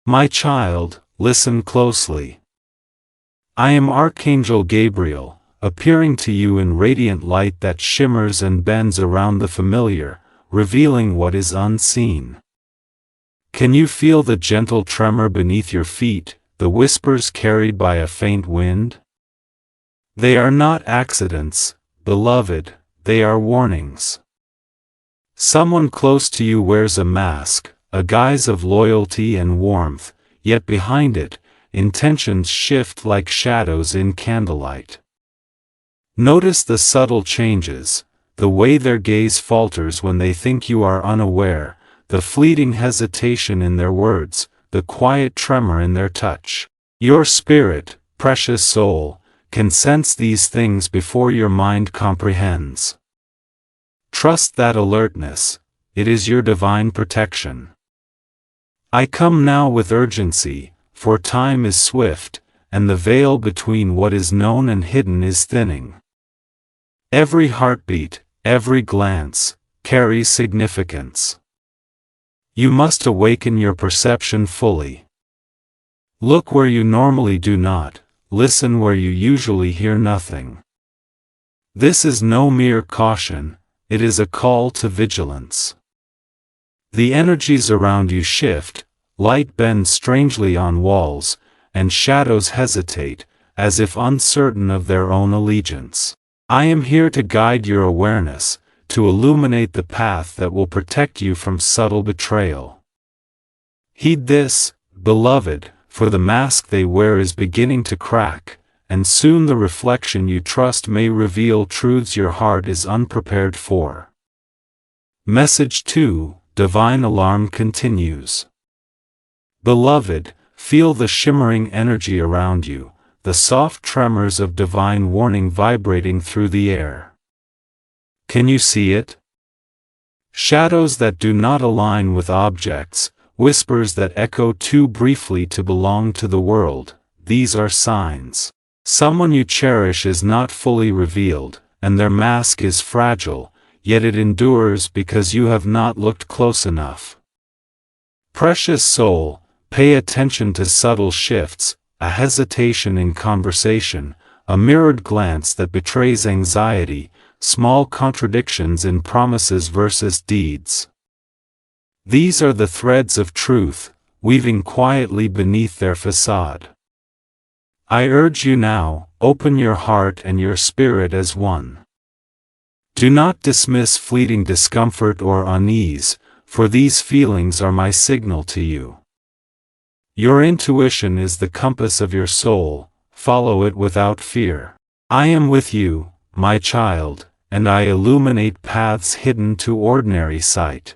My child, listen closely. I am Archangel Gabriel, appearing to you in radiant light that shimmers and bends around the familiar, revealing what is unseen. Can you feel the gentle tremor beneath your feet, the whispers carried by a faint wind? They are not accidents, beloved, they are warnings. Someone close to you wears a mask, a guise of loyalty and warmth, yet behind it, intentions shift like shadows in candlelight. Notice the subtle changes, the way their gaze falters when they think you are unaware, the fleeting hesitation in their words, the quiet tremor in their touch. Your spirit, precious soul, can sense these things before your mind comprehends. Trust that alertness, it is your divine protection. I come now with urgency, for time is swift, and the veil between what is known and hidden is thinning. Every heartbeat, every glance, carries significance. You must awaken your perception fully. Look where you normally do not, listen where you usually hear nothing. This is no mere caution, it is a call to vigilance. The energies around you shift, light bends strangely on walls, and shadows hesitate, as if uncertain of their own allegiance. I am here to guide your awareness, to illuminate the path that will protect you from subtle betrayal. Heed this, beloved, for the mask they wear is beginning to crack, and soon the reflection you trust may reveal truths your heart is unprepared for. Message 2, Divine Alarm continues. Beloved, feel the shimmering energy around you, the soft tremors of divine warning vibrating through the air. Can you see it? Shadows that do not align with objects, whispers that echo too briefly to belong to the world, these are signs. Someone you cherish is not fully revealed, and their mask is fragile, yet it endures because you have not looked close enough. Precious soul, pay attention to subtle shifts, a hesitation in conversation, a mirrored glance that betrays anxiety, small contradictions in promises versus deeds. These are the threads of truth, weaving quietly beneath their facade. I urge you now, open your heart and your spirit as one. Do not dismiss fleeting discomfort or unease, for these feelings are my signal to you. Your intuition is the compass of your soul, follow it without fear. I am with you, my child, and I illuminate paths hidden to ordinary sight.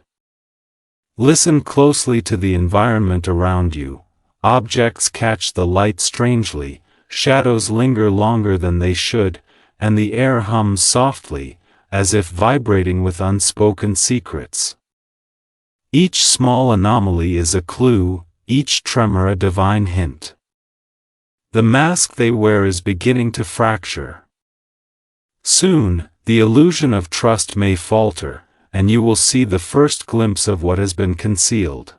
Listen closely to the environment around you. Objects catch the light strangely, shadows linger longer than they should, and the air hums softly, as if vibrating with unspoken secrets. Each small anomaly is a clue, each tremor a divine hint. The mask they wear is beginning to fracture. Soon, the illusion of trust may falter, and you will see the first glimpse of what has been concealed.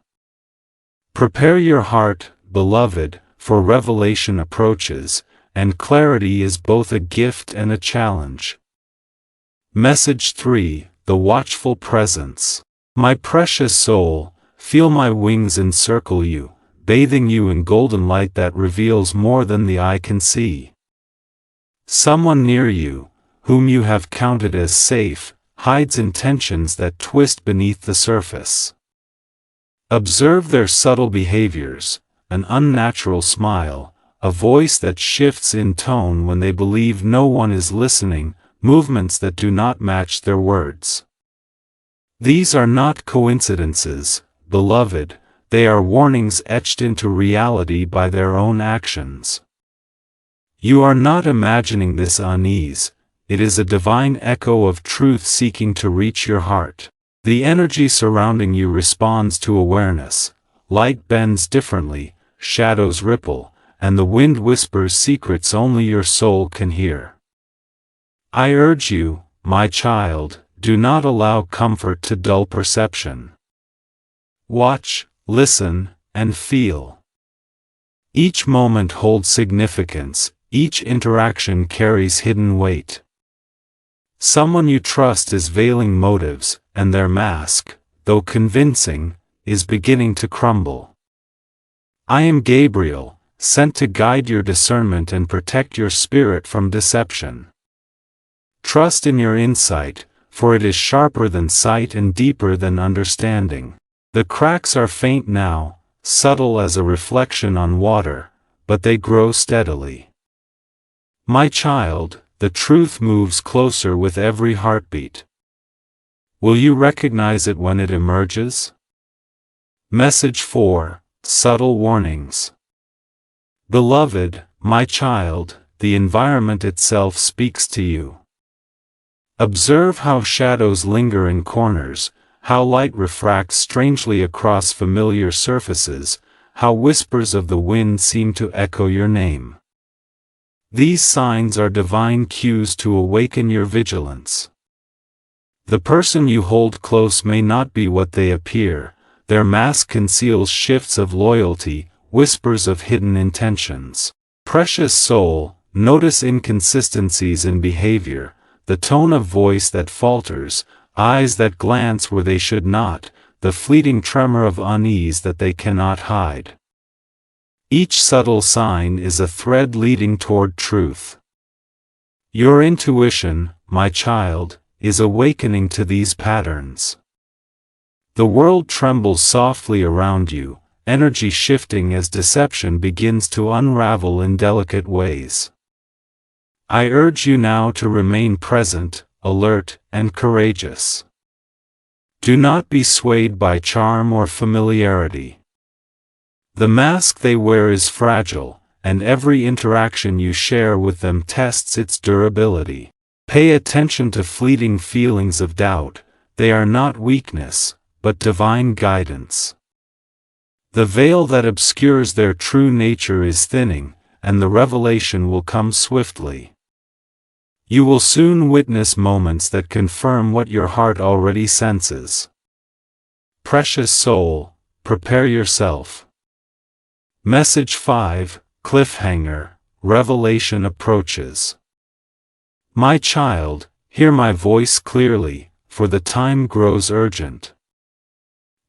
Prepare your heart, beloved, for revelation approaches, and clarity is both a gift and a challenge. Message 3, The Watchful Presence. My precious soul, feel my wings encircle you, bathing you in golden light that reveals more than the eye can see. Someone near you, whom you have counted as safe, hides intentions that twist beneath the surface. Observe their subtle behaviors, an unnatural smile, a voice that shifts in tone when they believe no one is listening, movements that do not match their words. These are not coincidences, beloved, they are warnings etched into reality by their own actions. You are not imagining this unease, it is a divine echo of truth seeking to reach your heart. The energy surrounding you responds to awareness, light bends differently, shadows ripple, and the wind whispers secrets only your soul can hear. I urge you, my child, do not allow comfort to dull perception. Watch, listen, and feel. Each moment holds significance, each interaction carries hidden weight. Someone you trust is veiling motives, and their mask, though convincing, is beginning to crumble. I am Gabriel, sent to guide your discernment and protect your spirit from deception. Trust in your insight, for it is sharper than sight and deeper than understanding. The cracks are faint now, subtle as a reflection on water, but they grow steadily. My child, the truth moves closer with every heartbeat. Will you recognize it when it emerges? Message 4: Subtle Warnings. Beloved, my child, the environment itself speaks to you. Observe how shadows linger in corners, how light refracts strangely across familiar surfaces, how whispers of the wind seem to echo your name. These signs are divine cues to awaken your vigilance. The person you hold close may not be what they appear. Their mask conceals shifts of loyalty, whispers of hidden intentions. Precious soul, notice inconsistencies in behavior, the tone of voice that falters, eyes that glance where they should not, the fleeting tremor of unease that they cannot hide. Each subtle sign is a thread leading toward truth. Your intuition, my child, is awakening to these patterns. The world trembles softly around you, energy shifting as deception begins to unravel in delicate ways. I urge you now to remain present, alert, and courageous. Do not be swayed by charm or familiarity. The mask they wear is fragile, and every interaction you share with them tests its durability. Pay attention to fleeting feelings of doubt. They are not weakness, but divine guidance. The veil that obscures their true nature is thinning, and the revelation will come swiftly. You will soon witness moments that confirm what your heart already senses. Precious soul, prepare yourself. Message 5: Cliffhanger, Revelation approaches. My child, hear my voice clearly, for the time grows urgent.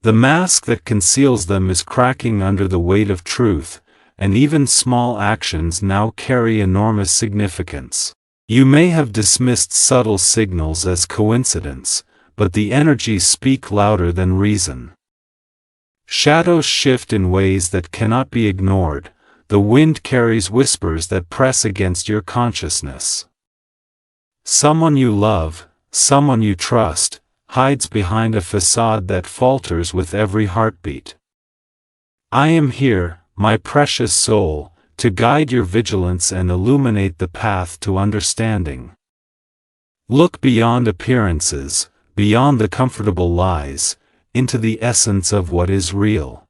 The mask that conceals them is cracking under the weight of truth, and even small actions now carry enormous significance. You may have dismissed subtle signals as coincidence, but the energies speak louder than reason. Shadows shift in ways that cannot be ignored. The wind carries whispers that press against your consciousness. Someone you love, someone you trust, hides behind a facade that falters with every heartbeat. I am here, my precious soul, to guide your vigilance and illuminate the path to understanding. Look beyond appearances, beyond the comfortable lies, into the essence of what is real.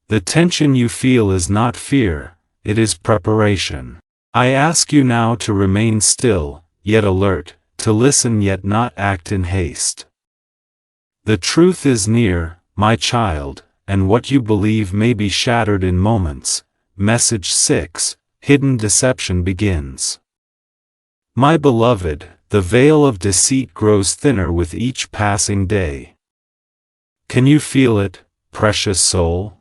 The tension you feel is not fear, it is preparation. I ask you now to remain still, yet alert, to listen yet not act in haste. The truth is near, my child, and what you believe may be shattered in moments. Message 6: Hidden deception begins. My beloved, the veil of deceit grows thinner with each passing day. Can you feel it, precious soul?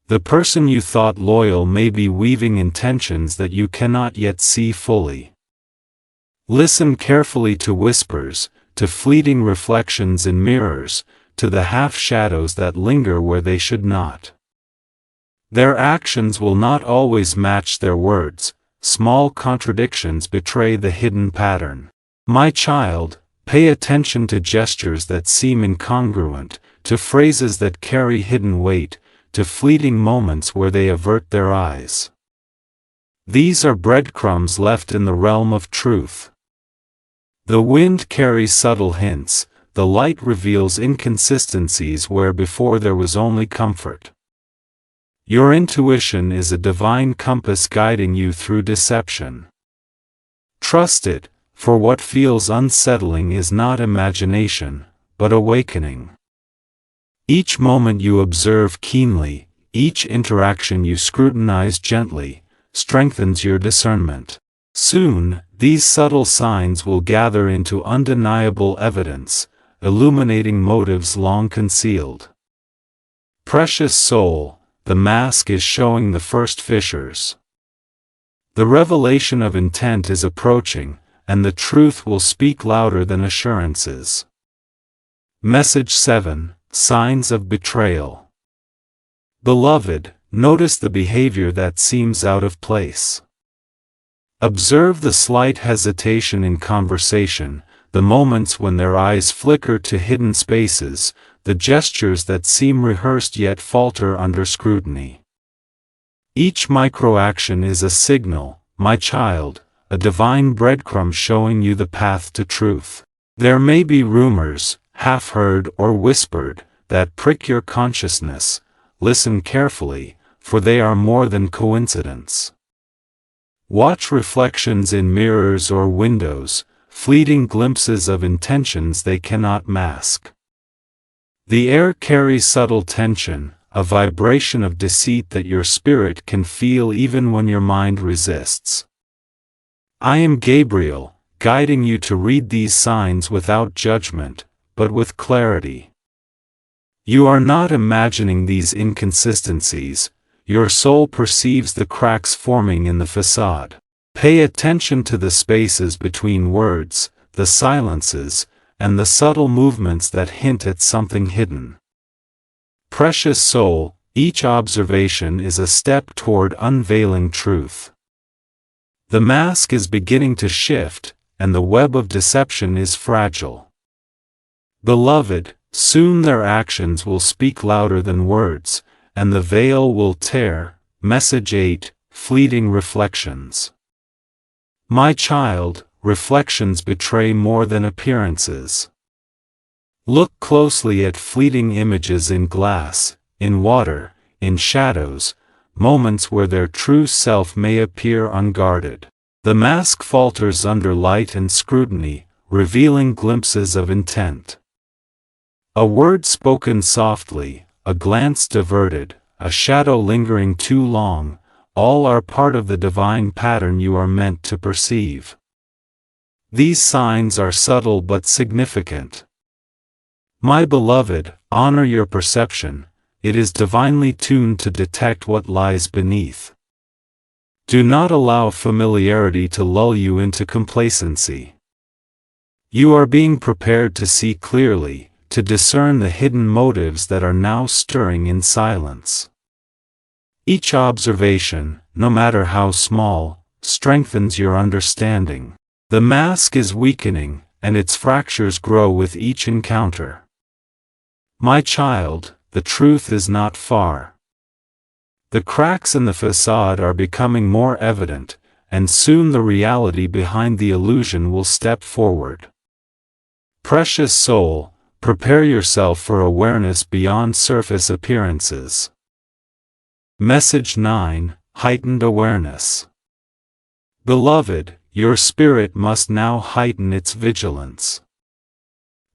The person you thought loyal may be weaving intentions that you cannot yet see fully. Listen carefully to whispers, to fleeting reflections in mirrors, to the half-shadows that linger where they should not. Their actions will not always match their words. Small contradictions betray the hidden pattern. My child, pay attention to gestures that seem incongruent, to phrases that carry hidden weight, to fleeting moments where they avert their eyes. These are breadcrumbs left in the realm of truth. The wind carries subtle hints, the light reveals inconsistencies where before there was only comfort. Your intuition is a divine compass guiding you through deception. Trust it, for what feels unsettling is not imagination, but awakening. Each moment you observe keenly, each interaction you scrutinize gently strengthens your discernment. Soon, these subtle signs will gather into undeniable evidence, illuminating motives long concealed. Precious soul, the mask is showing the first fissures. The revelation of intent is approaching, and the truth will speak louder than assurances. Message 7: Signs of Betrayal. Beloved, notice the behavior that seems out of place. Observe the slight hesitation in conversation, the moments when their eyes flicker to hidden spaces, the gestures that seem rehearsed yet falter under scrutiny. Each microaction is a signal, my child, a divine breadcrumb showing you the path to truth. There may be rumors, half heard or whispered, that prick your consciousness. Listen carefully, for they are more than coincidence. Watch reflections in mirrors or windows, fleeting glimpses of intentions they cannot mask. The air carries subtle tension, a vibration of deceit that your spirit can feel even when your mind resists. I am Gabriel, guiding you to read these signs without judgment, but with clarity. You are not imagining these inconsistencies, your soul perceives the cracks forming in the facade. Pay attention to the spaces between words, the silences, and the subtle movements that hint at something hidden. Precious soul, each observation is a step toward unveiling truth. The mask is beginning to shift, and the web of deception is fragile. Beloved, soon their actions will speak louder than words, and the veil will tear. Message 8: Fleeting Reflections. My child, reflections betray more than appearances. Look closely at fleeting images in glass, in water, in shadows, moments where their true self may appear unguarded. The mask falters under light and scrutiny, revealing glimpses of intent. A word spoken softly, a glance diverted, a shadow lingering too long, all are part of the divine pattern you are meant to perceive. These signs are subtle but significant. My beloved, honor your perception, it is divinely tuned to detect what lies beneath. Do not allow familiarity to lull you into complacency. You are being prepared to see clearly, to discern the hidden motives that are now stirring in silence. Each observation, no matter how small, strengthens your understanding. The mask is weakening, and its fractures grow with each encounter. My child, the truth is not far. The cracks in the facade are becoming more evident, and soon the reality behind the illusion will step forward. Precious soul, prepare yourself for awareness beyond surface appearances. Message 9: Heightened Awareness. Beloved, your spirit must now heighten its vigilance.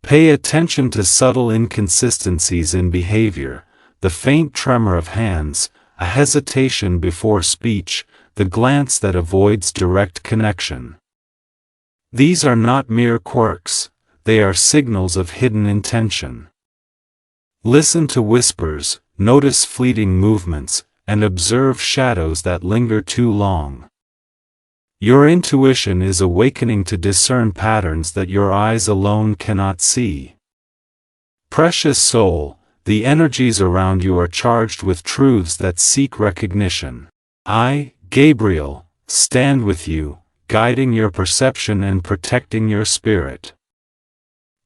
Pay attention to subtle inconsistencies in behavior, the faint tremor of hands, a hesitation before speech, the glance that avoids direct connection. These are not mere quirks, they are signals of hidden intention. Listen to whispers, notice fleeting movements, and observe shadows that linger too long. Your intuition is awakening to discern patterns that your eyes alone cannot see. Precious soul, the energies around you are charged with truths that seek recognition. I, Gabriel, stand with you, guiding your perception and protecting your spirit.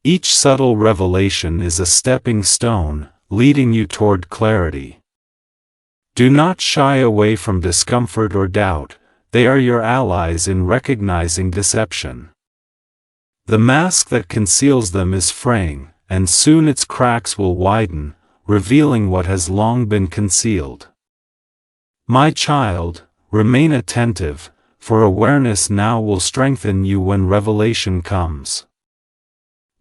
Each subtle revelation is a stepping stone, leading you toward clarity. Do not shy away from discomfort or doubt, they are your allies in recognizing deception. The mask that conceals them is fraying, and soon its cracks will widen, revealing what has long been concealed. My child, remain attentive, for awareness now will strengthen you when revelation comes.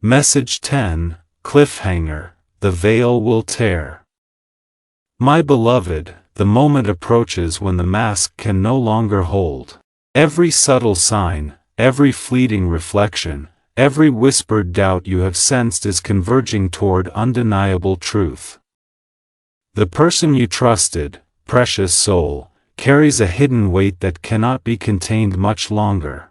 Message 10: Cliffhanger, the veil will tear. My beloved, the moment approaches when the mask can no longer hold. Every subtle sign, every fleeting reflection, every whispered doubt you have sensed is converging toward undeniable truth. The person you trusted, precious soul, carries a hidden weight that cannot be contained much longer.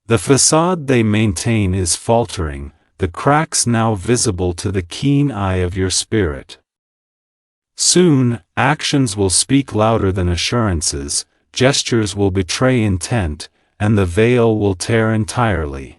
The facade they maintain is faltering, the cracks now visible to the keen eye of your spirit. Soon, actions will speak louder than assurances, gestures will betray intent, and the veil will tear entirely.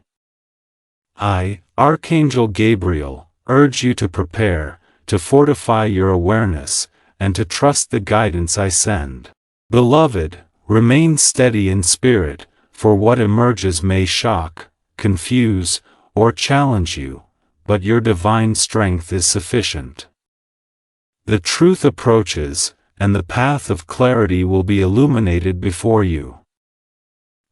I, Archangel Gabriel, urge you to prepare, to fortify your awareness, and to trust the guidance I send. Beloved, remain steady in spirit, for what emerges may shock, confuse, or challenge you, but your divine strength is sufficient. The truth approaches, and the path of clarity will be illuminated before you.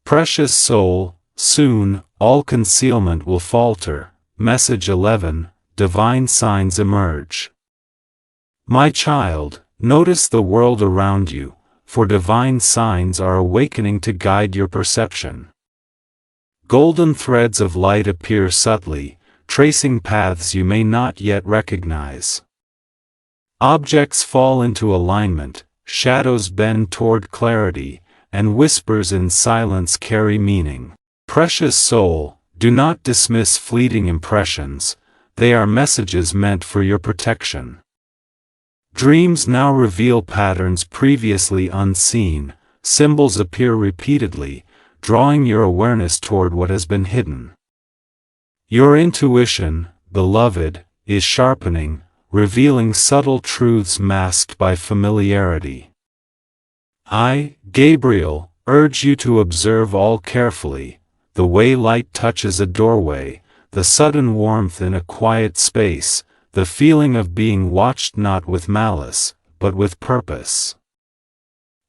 Precious soul, soon, all concealment will falter. Message 11, Divine Signs Emerge. My child, notice the world around you, for divine signs are awakening to guide your perception. Golden threads of light appear subtly, tracing paths you may not yet recognize. Objects fall into alignment, shadows bend toward clarity, and whispers in silence carry meaning. Precious soul, do not dismiss fleeting impressions, they are messages meant for your protection. Dreams now reveal patterns previously unseen, symbols appear repeatedly, drawing your awareness toward what has been hidden. Your intuition, beloved, is sharpening, revealing subtle truths masked by familiarity. I, Gabriel, urge you to observe all carefully, the way light touches a doorway, the sudden warmth in a quiet space, the feeling of being watched not with malice, but with purpose.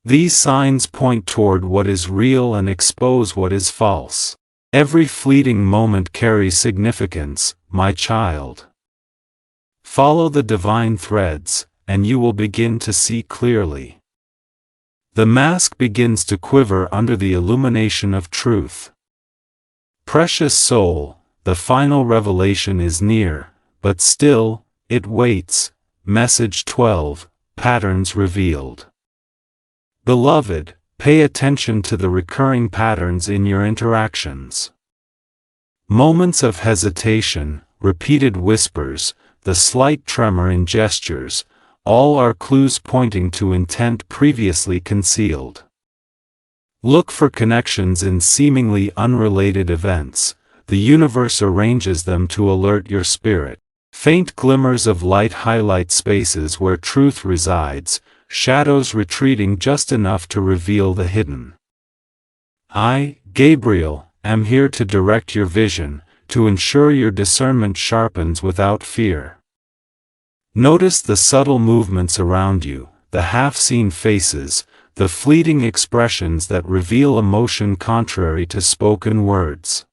These signs point toward what is real and expose what is false. Every fleeting moment carries significance, my child. Follow the divine threads, and you will begin to see clearly. The mask begins to quiver under the illumination of truth. Precious soul, the final revelation is near, but still, it waits. Message 12, Patterns Revealed. Beloved, pay attention to the recurring patterns in your interactions. Moments of hesitation, repeated whispers, the slight tremor in gestures, all are clues pointing to intent previously concealed. Look for connections in seemingly unrelated events. The universe arranges them to alert your spirit. Faint glimmers of light highlight spaces where truth resides, shadows retreating just enough to reveal the hidden. I, Gabriel, am here to direct your vision, to ensure your discernment sharpens without fear. Notice the subtle movements around you, the half-seen faces, the fleeting expressions that reveal emotion contrary to spoken words.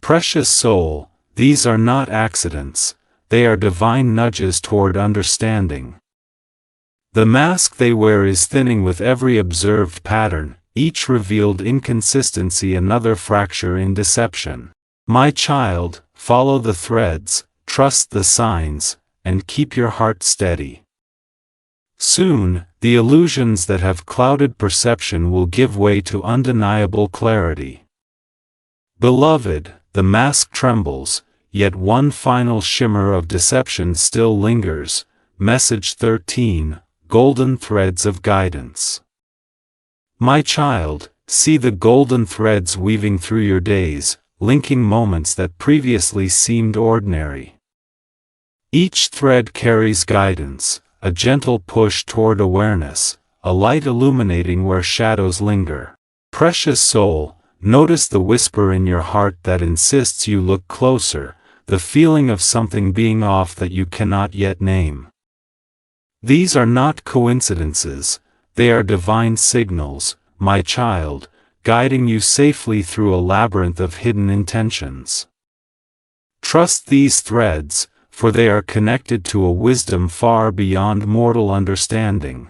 Precious soul, these are not accidents, they are divine nudges toward understanding. The mask they wear is thinning with every observed pattern, each revealed inconsistency, another fracture in deception. My child, follow the threads, trust the signs, and keep your heart steady. Soon, the illusions that have clouded perception will give way to undeniable clarity. Beloved, the mask trembles, yet one final shimmer of deception still lingers. Message 13, Golden Threads of Guidance. My child, see the golden threads weaving through your days, linking moments that previously seemed ordinary. Each thread carries guidance, a gentle push toward awareness, a light illuminating where shadows linger. Precious soul, notice the whisper in your heart that insists you look closer, the feeling of something being off that you cannot yet name. These are not coincidences, they are divine signals, my child, guiding you safely through a labyrinth of hidden intentions. Trust these threads, for they are connected to a wisdom far beyond mortal understanding.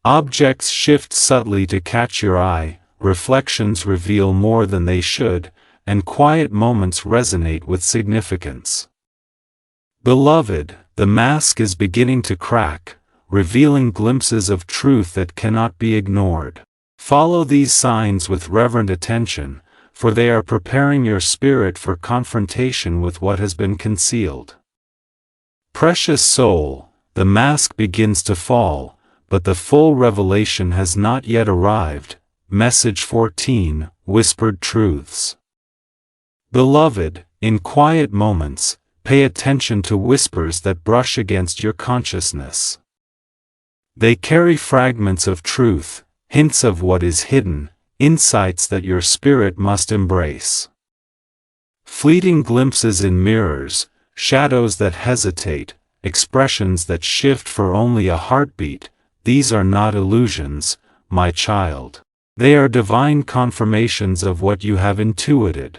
Objects shift subtly to catch your eye, reflections reveal more than they should, and quiet moments resonate with significance. Beloved, the mask is beginning to crack, revealing glimpses of truth that cannot be ignored. Follow these signs with reverent attention, for they are preparing your spirit for confrontation with what has been concealed. Precious soul, the mask begins to fall, but the full revelation has not yet arrived. Message 14, Whispered Truths. Beloved, in quiet moments, pay attention to whispers that brush against your consciousness. They carry fragments of truth, hints of what is hidden, insights that your spirit must embrace. Fleeting glimpses in mirrors, shadows that hesitate, expressions that shift for only a heartbeat, these are not illusions, my child. They are divine confirmations of what you have intuited.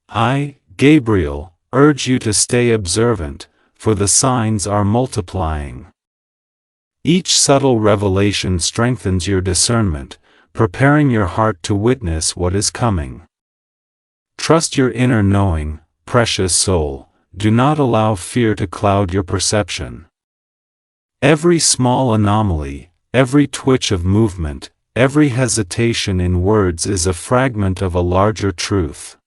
I, Gabriel, urge you to stay observant, for the signs are multiplying. Each subtle revelation strengthens your discernment, preparing your heart to witness what is coming. Trust your inner knowing, precious soul, do not allow fear to cloud your perception. Every small anomaly, every twitch of movement, every hesitation in words is a fragment of a larger truth.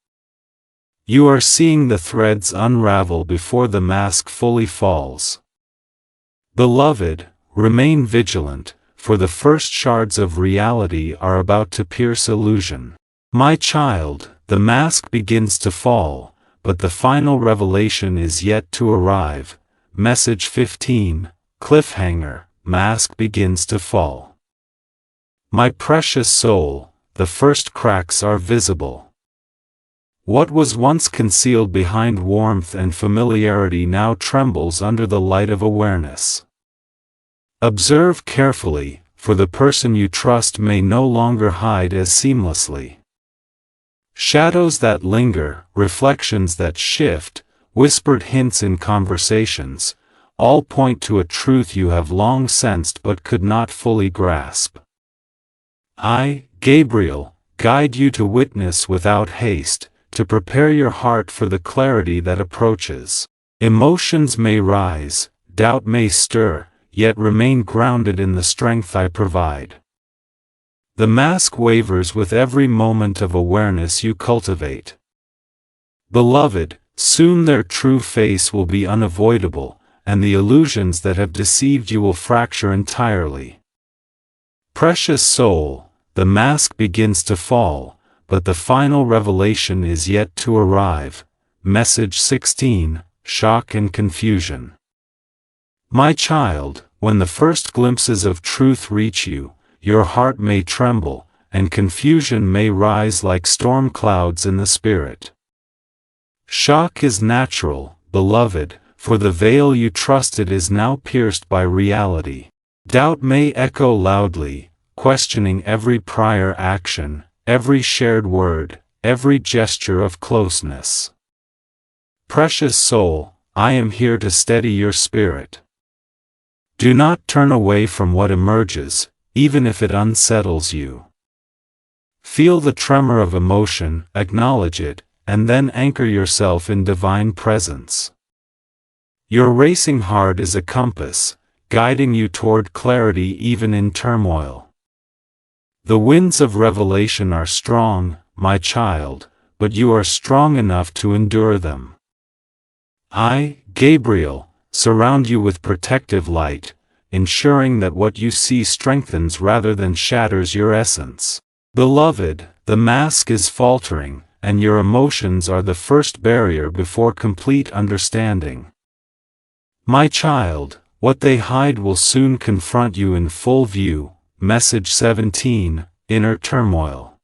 You are seeing the threads unravel before the mask fully falls. Beloved, remain vigilant, for the first shards of reality are about to pierce illusion. My child, the mask begins to fall, but the final revelation is yet to arrive. Message 15, Cliffhanger, mask begins to fall. My precious soul, the first cracks are visible. What was once concealed behind warmth and familiarity now trembles under the light of awareness. Observe carefully, for the person you trust may no longer hide as seamlessly. Shadows that linger, reflections that shift, whispered hints in conversations, all point to a truth you have long sensed but could not fully grasp. I, Gabriel, guide you to witness without haste, to prepare your heart for the clarity that approaches. Emotions may rise, doubt may stir, yet remain grounded in the strength I provide. The mask wavers with every moment of awareness you cultivate. Beloved, soon their true face will be unavoidable, and the illusions that have deceived you will fracture entirely. Precious soul, the mask begins to fall, but the final revelation is yet to arrive. Message 16, Shock and Confusion. My child, when the first glimpses of truth reach you, your heart may tremble, and confusion may rise like storm clouds in the spirit. Shock is natural, beloved, for the veil you trusted is now pierced by reality. Doubt may echo loudly, questioning every prior action, every shared word, every gesture of closeness. Precious soul, I am here to steady your spirit. Do not turn away from what emerges, even if it unsettles you. Feel the tremor of emotion, acknowledge it, and then anchor yourself in divine presence. Your racing heart is a compass, guiding you toward clarity even in turmoil. The winds of revelation are strong, my child, but you are strong enough to endure them. I, Gabriel, surround you with protective light, ensuring that what you see strengthens rather than shatters your essence. Beloved, the mask is faltering, and your emotions are the first barrier before complete understanding. My child, what they hide will soon confront you in full view. Message 17, Inner Turmoil.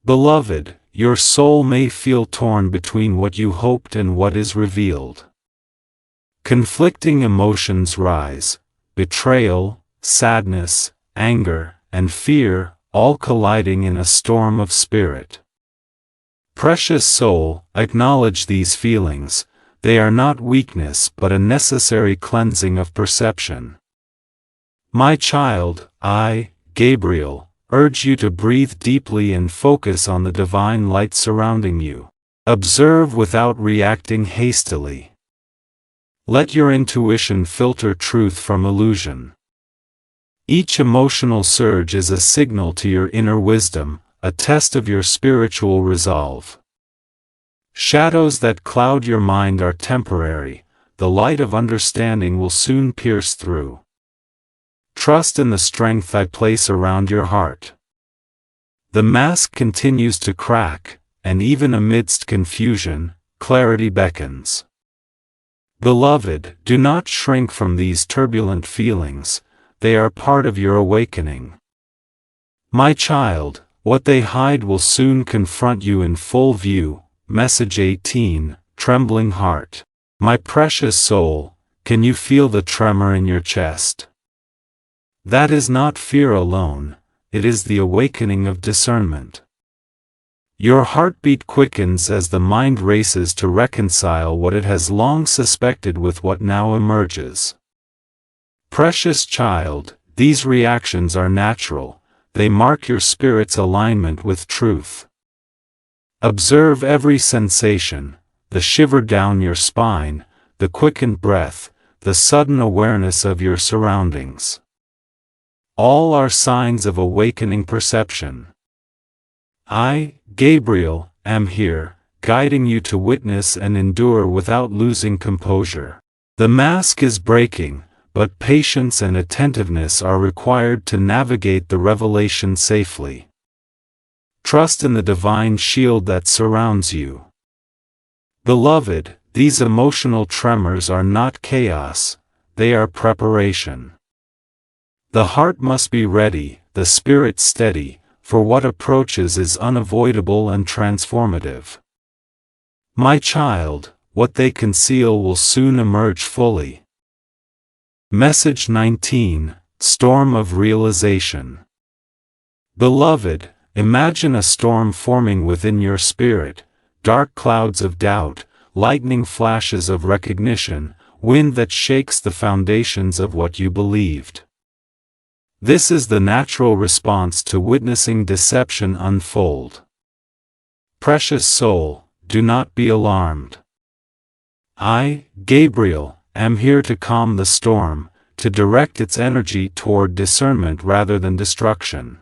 Beloved, your soul may feel torn between what you hoped and what is revealed. Conflicting emotions rise, betrayal, sadness, anger, and fear, all colliding in a storm of spirit. Precious soul, acknowledge these feelings, they are not weakness but a necessary cleansing of perception. My child, I, Gabriel, urge you to breathe deeply and focus on the divine light surrounding you. Observe without reacting hastily. Let your intuition filter truth from illusion. Each emotional surge is a signal to your inner wisdom, a test of your spiritual resolve. Shadows that cloud your mind are temporary, the light of understanding will soon pierce through. Trust in the strength I place around your heart. The mask continues to crack, and even amidst confusion, clarity beckons. Beloved, do not shrink from these turbulent feelings, they are part of your awakening. My child, what they hide will soon confront you in full view. Message 18, Trembling Heart. My precious soul, can you feel the tremor in your chest? That is not fear alone, it is the awakening of discernment. Your heartbeat quickens as the mind races to reconcile what it has long suspected with what now emerges. Precious child, these reactions are natural, they mark your spirit's alignment with truth. Observe every sensation, the shiver down your spine, the quickened breath, the sudden awareness of your surroundings. All are signs of awakening perception. I, Gabriel, am here, guiding you to witness and endure without losing composure. The mask is breaking, but patience and attentiveness are required to navigate the revelation safely. Trust in the divine shield that surrounds you. Beloved, these emotional tremors are not chaos, they are preparation. The heart must be ready, the spirit steady, for what approaches is unavoidable and transformative. My child, what they conceal will soon emerge fully. Message 19, Storm of Realization. Beloved, imagine a storm forming within your spirit, dark clouds of doubt, lightning flashes of recognition, wind that shakes the foundations of what you believed. This is the natural response to witnessing deception unfold. Precious soul, do not be alarmed. I, Gabriel, am here to calm the storm, to direct its energy toward discernment rather than destruction.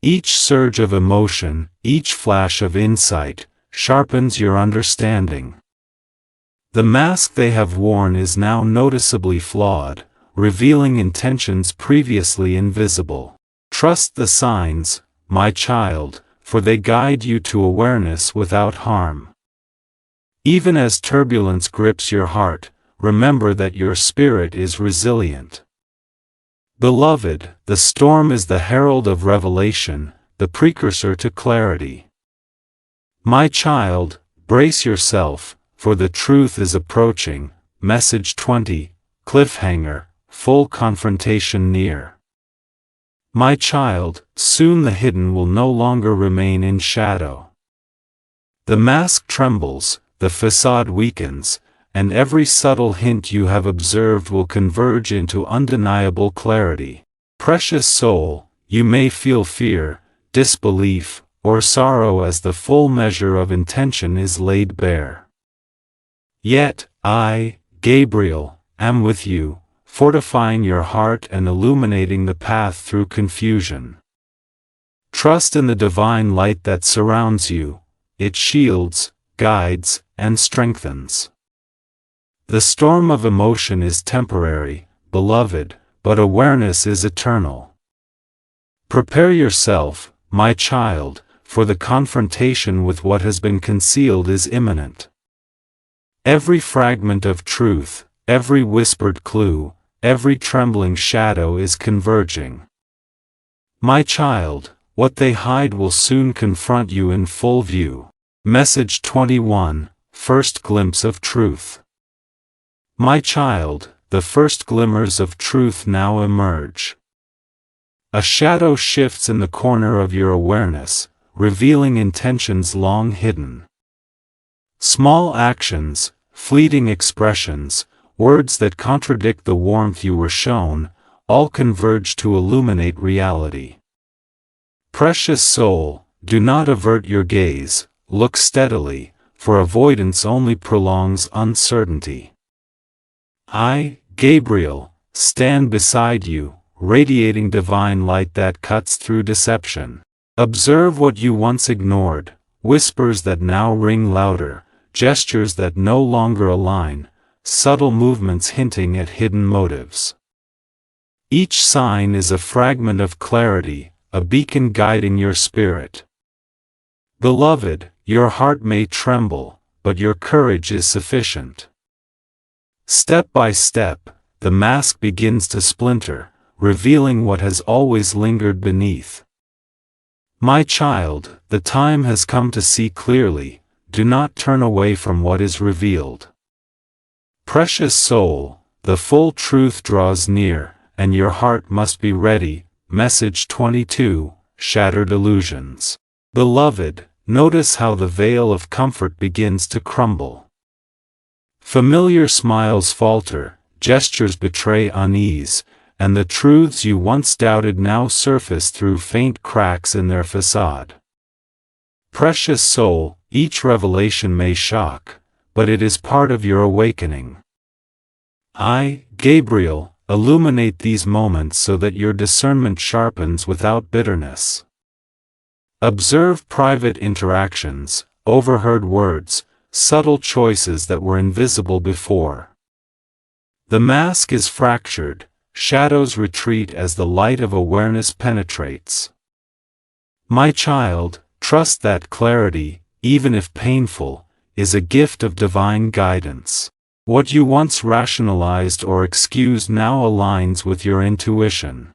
Each surge of emotion, each flash of insight, sharpens your understanding. The mask they have worn is now noticeably flawed, revealing intentions previously invisible. Trust the signs, my child, for they guide you to awareness without harm. Even as turbulence grips your heart, remember that your spirit is resilient. Beloved, the storm is the herald of revelation, the precursor to clarity. My child, brace yourself, for the truth is approaching. Message 20, Cliffhanger, Full confrontation near. My child, soon the hidden will no longer remain in shadow. The mask trembles, the facade weakens, and every subtle hint you have observed will converge into undeniable clarity. Precious soul, you may feel fear, disbelief, or sorrow as the full measure of intention is laid bare. Yet, I, Gabriel, am with you, fortifying your heart and illuminating the path through confusion. Trust in the divine light that surrounds you, it shields, guides, and strengthens. The storm of emotion is temporary, beloved, but awareness is eternal. Prepare yourself, my child, for the confrontation with what has been concealed is imminent. Every fragment of truth, every whispered clue, every trembling shadow is converging. My child, what they hide will soon confront you in full view. Message 21, First Glimpse of Truth. My child, the first glimmers of truth now emerge. A shadow shifts in the corner of your awareness, revealing intentions long hidden. Small actions, fleeting expressions, words that contradict the warmth you were shown, all converge to illuminate reality. Precious soul, do not avert your gaze, look steadily, for avoidance only prolongs uncertainty. I, Gabriel, stand beside you, radiating divine light that cuts through deception. Observe what you once ignored, whispers that now ring louder, gestures that no longer align, subtle movements hinting at hidden motives. Each sign is a fragment of clarity, a beacon guiding your spirit. Beloved, your heart may tremble, but your courage is sufficient. Step by step, the mask begins to splinter, revealing what has always lingered beneath. My child, the time has come to see clearly, do not turn away from what is revealed. Precious soul, the full truth draws near, and your heart must be ready. Message 22, Shattered Illusions. Beloved, notice how the veil of comfort begins to crumble. Familiar smiles falter, gestures betray unease, and the truths you once doubted now surface through faint cracks in their facade. Precious soul, each revelation may shock, but it is part of your awakening. I, Gabriel, illuminate these moments so that your discernment sharpens without bitterness. Observe private interactions, overheard words, subtle choices that were invisible before. The mask is fractured, shadows retreat as the light of awareness penetrates. My child, trust that clarity, even if painful, is a gift of divine guidance. What you once rationalized or excused now aligns with your intuition.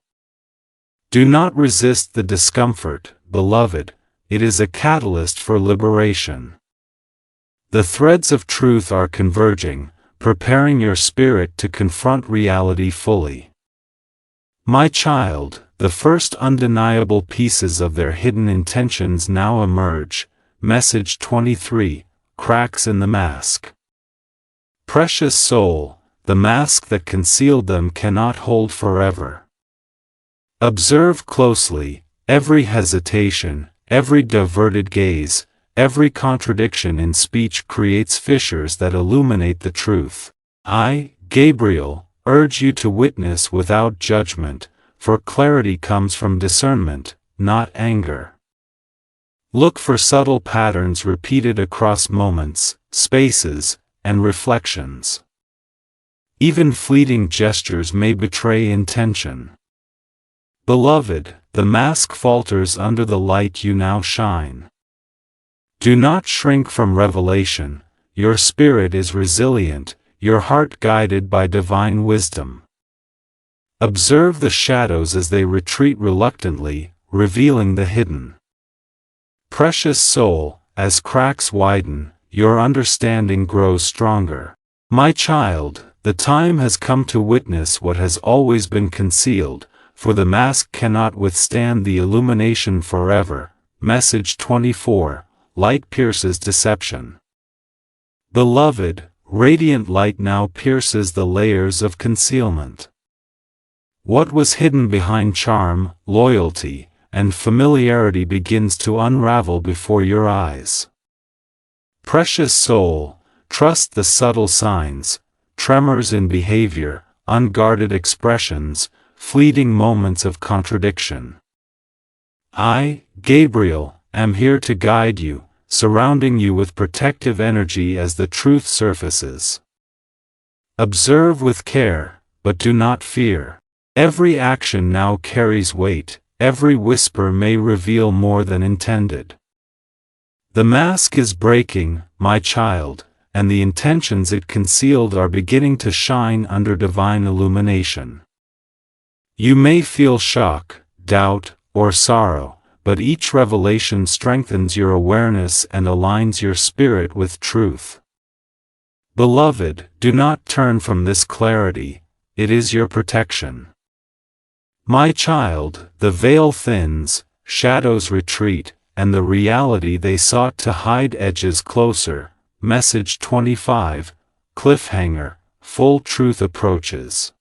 Do not resist the discomfort, beloved, it is a catalyst for liberation. The threads of truth are converging, preparing your spirit to confront reality fully. My child, the first undeniable pieces of their hidden intentions now emerge. Message 23, Cracks in the Mask. Precious soul, the mask that concealed them cannot hold forever. Observe closely, every hesitation, every diverted gaze, every contradiction in speech creates fissures that illuminate the truth. I, Gabriel, urge you to witness without judgment, for clarity comes from discernment, not anger. Look for subtle patterns repeated across moments, spaces, and reflections. Even fleeting gestures may betray intention. Beloved, the mask falters under the light you now shine. Do not shrink from revelation, your spirit is resilient, your heart guided by divine wisdom. Observe the shadows as they retreat reluctantly, revealing the hidden. Precious soul, as cracks widen, your understanding grows stronger. My child, the time has come to witness what has always been concealed, for the mask cannot withstand the illumination forever. Message 24, Light pierces deception. Beloved, radiant light now pierces the layers of concealment. What was hidden behind charm, loyalty, and familiarity begins to unravel before your eyes. Precious soul, trust the subtle signs, tremors in behavior, unguarded expressions, fleeting moments of contradiction. I, Gabriel, am here to guide you, surrounding you with protective energy as the truth surfaces. Observe with care, but do not fear. Every action now carries weight, every whisper may reveal more than intended. The mask is breaking, my child, and the intentions it concealed are beginning to shine under divine illumination. You may feel shock, doubt, or sorrow, but each revelation strengthens your awareness and aligns your spirit with truth. Beloved, do not turn from this clarity, it is your protection. My child, the veil thins, shadows retreat, and the reality they sought to hide edges closer. Message 25, cliffhanger, full truth approaches.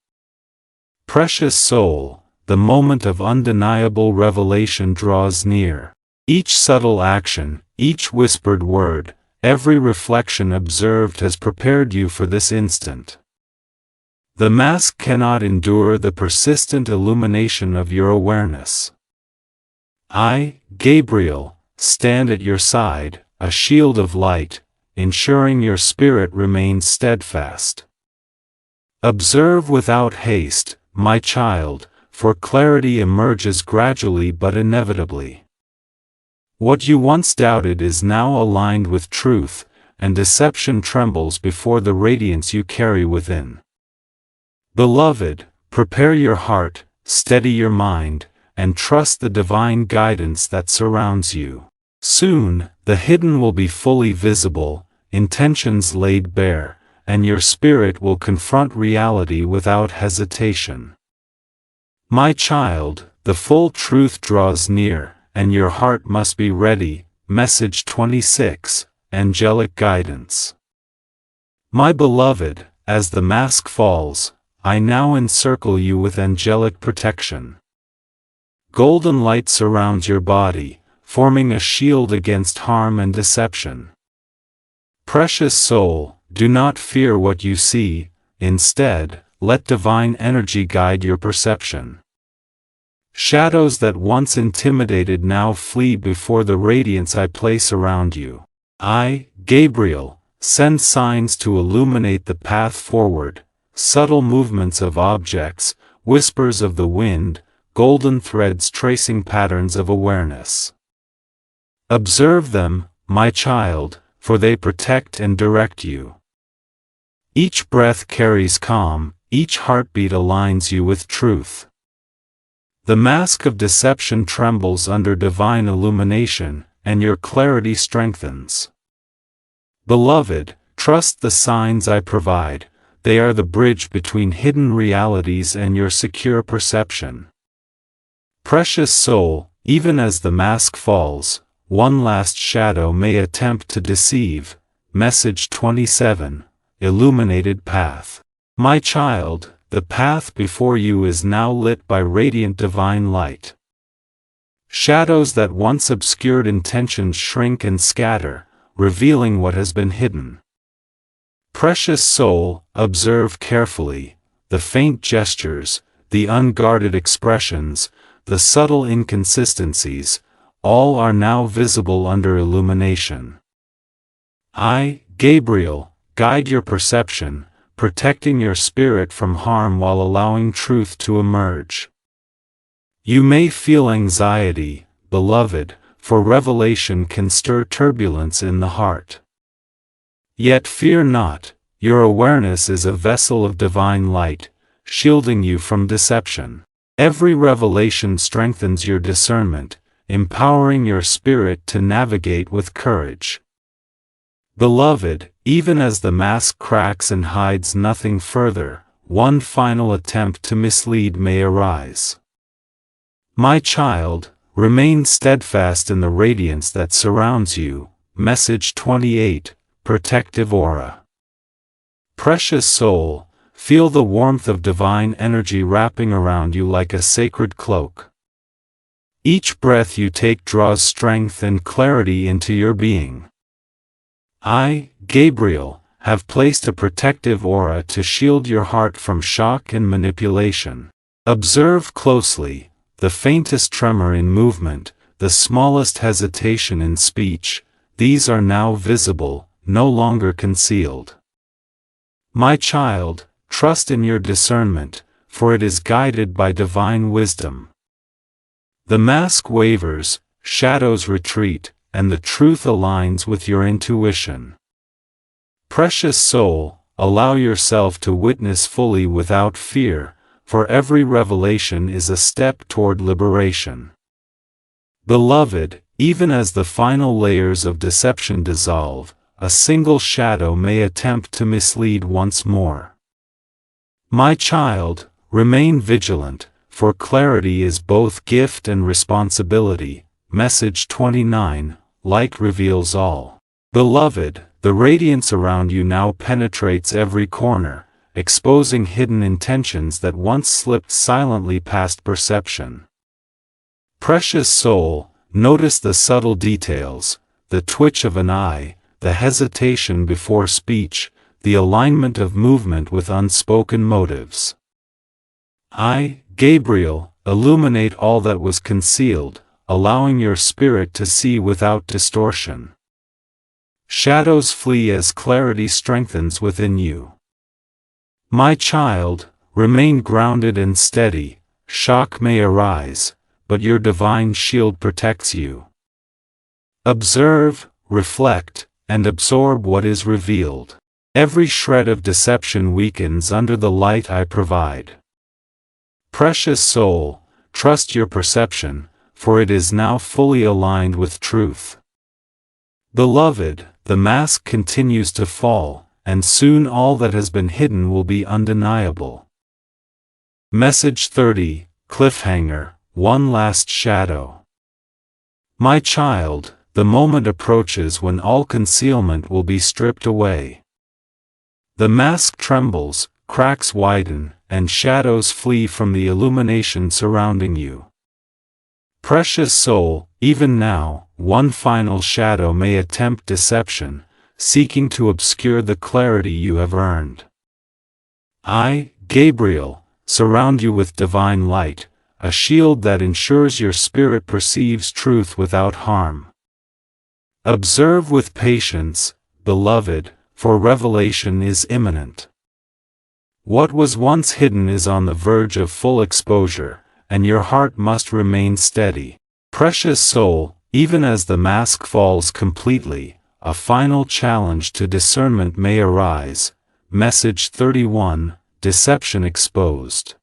Precious soul, the moment of undeniable revelation draws near. Each subtle action, each whispered word, every reflection observed has prepared you for this instant. The mask cannot endure the persistent illumination of your awareness. I, Gabriel, stand at your side, a shield of light, ensuring your spirit remains steadfast. Observe without haste, my child, for clarity emerges gradually but inevitably. What you once doubted is now aligned with truth, and deception trembles before the radiance you carry within. Beloved, prepare your heart, steady your mind, and trust the divine guidance that surrounds you. Soon, the hidden will be fully visible, intentions laid bare, and your spirit will confront reality without hesitation. My child, the full truth draws near, and your heart must be ready. Message 26, Angelic Guidance. My beloved, as the mask falls, I now encircle you with angelic protection. Golden light surrounds your body, forming a shield against harm and deception. Precious soul, do not fear what you see, instead, let divine energy guide your perception. Shadows that once intimidated now flee before the radiance I place around you. I, Gabriel, send signs to illuminate the path forward, subtle movements of objects, whispers of the wind, golden threads tracing patterns of awareness. Observe them, my child, for they protect and direct you. Each breath carries calm, each heartbeat aligns you with truth. The mask of deception trembles under divine illumination, and your clarity strengthens. Beloved, trust the signs I provide, they are the bridge between hidden realities and your secure perception. Precious soul, even as the mask falls, one last shadow may attempt to deceive. Message 27, Illuminated Path. My child, the path before you is now lit by radiant divine light. Shadows that once obscured intentions shrink and scatter, revealing what has been hidden. Precious soul, observe carefully, the faint gestures, the unguarded expressions, the subtle inconsistencies, all are now visible under illumination. I, Gabriel, guide your perception, protecting your spirit from harm while allowing truth to emerge. You may feel anxiety, beloved, for revelation can stir turbulence in the heart. Yet fear not, your awareness is a vessel of divine light, shielding you from deception. Every revelation strengthens your discernment, empowering your spirit to navigate with courage. Beloved, even as the mask cracks and hides nothing further, one final attempt to mislead may arise. My child, remain steadfast in the radiance that surrounds you. Message 28, Protective Aura. Precious soul, feel the warmth of divine energy wrapping around you like a sacred cloak. Each breath you take draws strength and clarity into your being. I, Gabriel, have placed a protective aura to shield your heart from shock and manipulation. Observe closely, the faintest tremor in movement, the smallest hesitation in speech, these are now visible, no longer concealed. My child, trust in your discernment, for it is guided by divine wisdom. The mask wavers, shadows retreat, and the truth aligns with your intuition. Precious soul, allow yourself to witness fully without fear, for every revelation is a step toward liberation. Beloved, even as the final layers of deception dissolve, a single shadow may attempt to mislead once more. My child, remain vigilant, for clarity is both gift and responsibility. Message 29, Light reveals all. Beloved, The radiance around you now penetrates every corner, exposing hidden intentions that once slipped silently past perception. Precious soul, notice the subtle details, the twitch of an eye, the hesitation before speech, the alignment of movement with unspoken motives. I, Gabriel, illuminate all that was concealed, allowing your spirit to see without distortion. Shadows flee as clarity strengthens within you. My child, remain grounded and steady. Shock may arise, but your divine shield protects you. Observe, reflect, and absorb what is revealed. Every shred of deception weakens under the light I provide. Precious soul, trust your perception, for it is now fully aligned with truth. Beloved, the mask continues to fall, and soon all that has been hidden will be undeniable. Message 30, Cliffhanger, One Last Shadow. My child, the moment approaches when all concealment will be stripped away. The mask trembles, cracks widen, and shadows flee from the illumination surrounding you. Precious soul, even now, one final shadow may attempt deception, seeking to obscure the clarity you have earned. I, Gabriel, surround you with divine light, a shield that ensures your spirit perceives truth without harm. Observe with patience, beloved, for revelation is imminent. What was once hidden is on the verge of full exposure, and your heart must remain steady. Precious soul, even as the mask falls completely, a final challenge to discernment may arise. Message 31, Deception Exposed.